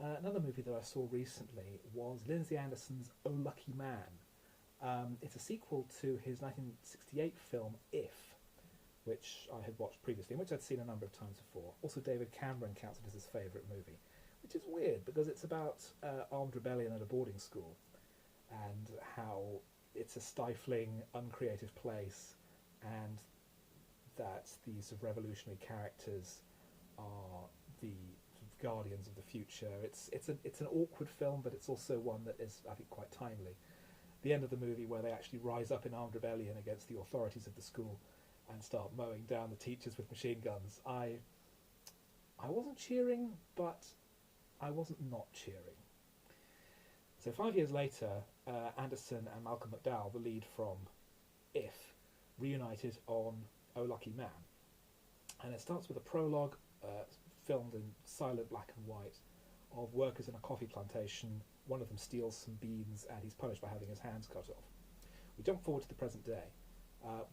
Another movie that I saw recently was Lindsay Anderson's Oh Lucky Man. It's a sequel to his 1968 film If, which I had watched previously and which I'd seen a number of times before. Also, David Cameron counts it as his favourite movie, which is weird because it's about armed rebellion at a boarding school and how it's a stifling, uncreative place, and that these sort of revolutionary characters are the sort of guardians of the future. It's an awkward film, but it's also one that is, I think, quite timely. The end of the movie, where they actually rise up in armed rebellion against the authorities of the school and start mowing down the teachers with machine guns. I wasn't cheering, but I wasn't not cheering. So 5 years later, Anderson and Malcolm McDowell, the lead from If, reunited on Oh Lucky Man. And it starts with a prologue, filmed in silent black and white, of workers in a coffee plantation. One of them steals some beans and he's punished by having his hands cut off. We jump forward to the present day,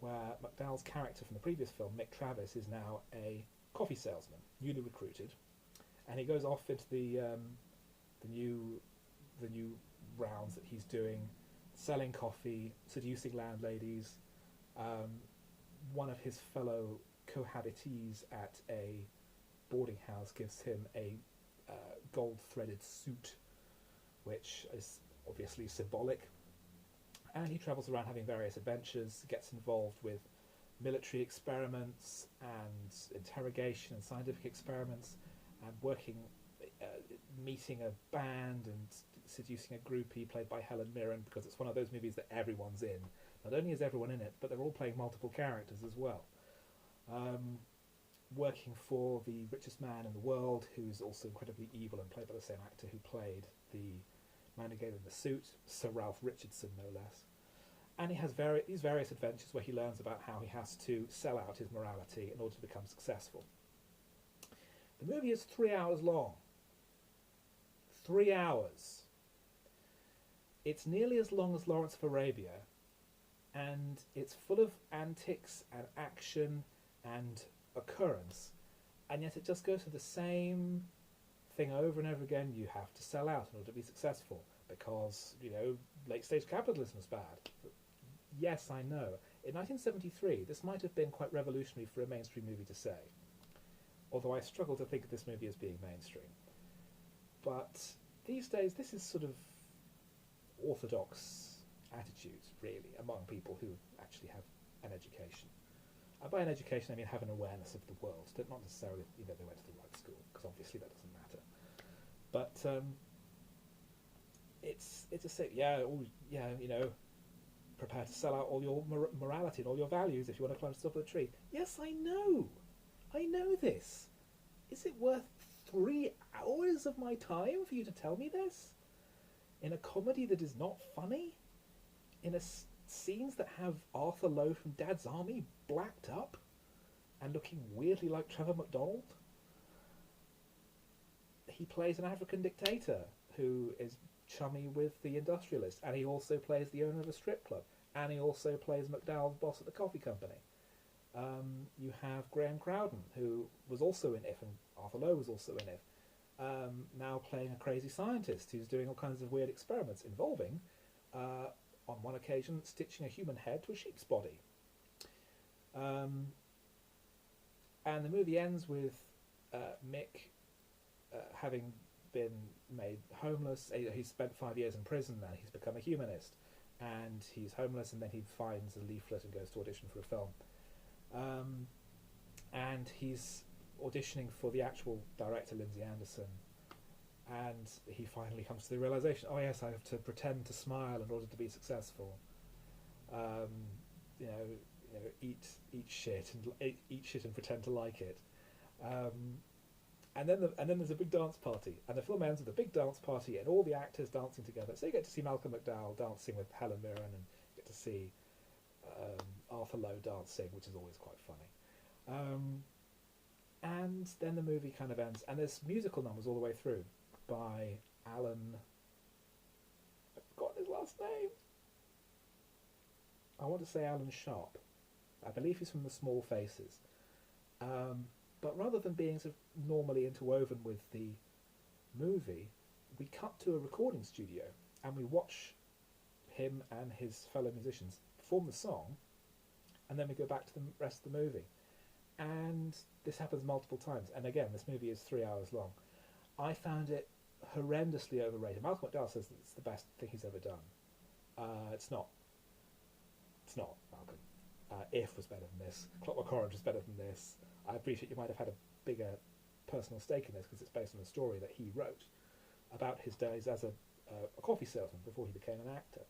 where McDowell's character from the previous film, Mick Travis, is now a coffee salesman, newly recruited, and he goes off into the new rounds that he's doing, selling coffee, seducing landladies. One of his fellow cohabitees at a boarding house gives him a gold-threaded suit, which is obviously symbolic. And he travels around having various adventures, gets involved with military experiments and interrogation and scientific experiments, and meeting a band and seducing a groupie played by Helen Mirren, because it's one of those movies that everyone's in. Not only is everyone in it, but they're all playing multiple characters as well. Working for the richest man in the world, who's also incredibly evil and played by the same actor who played the man who gave him the suit, Sir Ralph Richardson, no less. And he has these various adventures where he learns about how he has to sell out his morality in order to become successful. The movie is 3 hours long. 3 hours. It's nearly as long as Lawrence of Arabia, and it's full of antics and action and occurrence, and yet it just goes to the same thing over and over again. You have to sell out in order to be successful because, late stage capitalism is bad. Yes, I know. In 1973, this might have been quite revolutionary for a mainstream movie to say, although I struggle to think of this movie as being mainstream. But these days, this is sort of orthodox attitude, really, among people who actually have an education. And by an education, I mean have an awareness of the world. Not necessarily, they went to the right school, because obviously that doesn't matter. But it's a say, prepare to sell out all your morality and all your values if you want to climb to the top of the tree. Yes, I know this. Is it worth 3 hours of my time for you to tell me this? In a comedy that is not funny? In scenes that have Arthur Lowe from Dad's Army blacked up and looking weirdly like Trevor McDonald? He plays an African dictator who is chummy with the industrialist, and he also plays the owner of a strip club, and he also plays McDowell's boss at the coffee company. You have Graham Crowden, who was also in If, and Arthur Lowe was also in If, now playing a crazy scientist who's doing all kinds of weird experiments involving, on one occasion, stitching a human head to a sheep's body. And the movie ends with Mick having been made homeless. He's spent 5 years in prison and he's become a humanist. And he's homeless, and then he finds a leaflet and goes to audition for a film. And he's auditioning for the actual director, Lindsay Anderson. And he finally comes to the realization, oh yes, I have to pretend to smile in order to be successful. Eat shit and pretend to like it. And then there's a big dance party, and the film ends with a big dance party and all the actors dancing together. So you get to see Malcolm McDowell dancing with Helen Mirren, and you get to see Arthur Lowe dancing, which is always quite funny. And then the movie kind of ends, and there's musical numbers all the way through by Alan. I've forgotten his last name. I want to say Alan Sharp. I believe he's from The Small Faces. But rather than being sort of normally interwoven with the movie, we cut to a recording studio and we watch him and his fellow musicians perform the song, and then we go back to the rest of the movie. And this happens multiple times. And again, this movie is 3 hours long. I found it horrendously overrated. Malcolm McDowell says that it's the best thing he's ever done. It's not. It's not, Malcolm. If was better than this. Clockwork Orange was better than this. I appreciate you might have had a bigger personal stake in this because it's based on a story that he wrote about his days as a coffee salesman before he became an actor.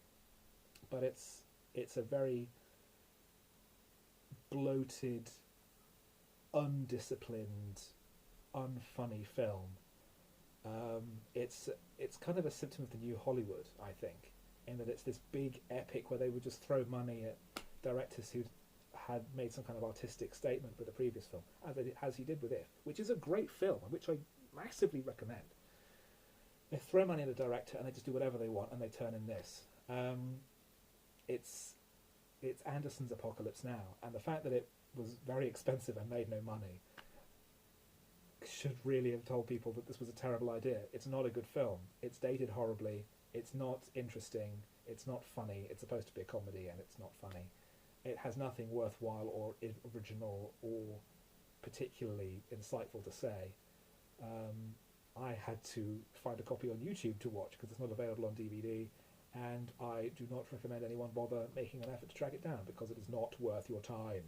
But it's a very bloated, undisciplined, unfunny film. It's kind of a symptom of the new Hollywood, I think, in that it's this big epic where they would just throw money at directors who had made some kind of artistic statement with a previous film, as he did with If, which is a great film, which I massively recommend. They throw money at a director and they just do whatever they want, and they turn in this. It's Anderson's Apocalypse Now, and the fact that it was very expensive and made no money should really have told people that this was a terrible idea. It's not a good film. It's dated horribly. It's not interesting. It's not funny. It's supposed to be a comedy, and it's not funny. It has nothing worthwhile or original or particularly insightful to say. I had to find a copy on YouTube to watch because it's not available on DVD, and I do not recommend anyone bother making an effort to track it down because it is not worth your time.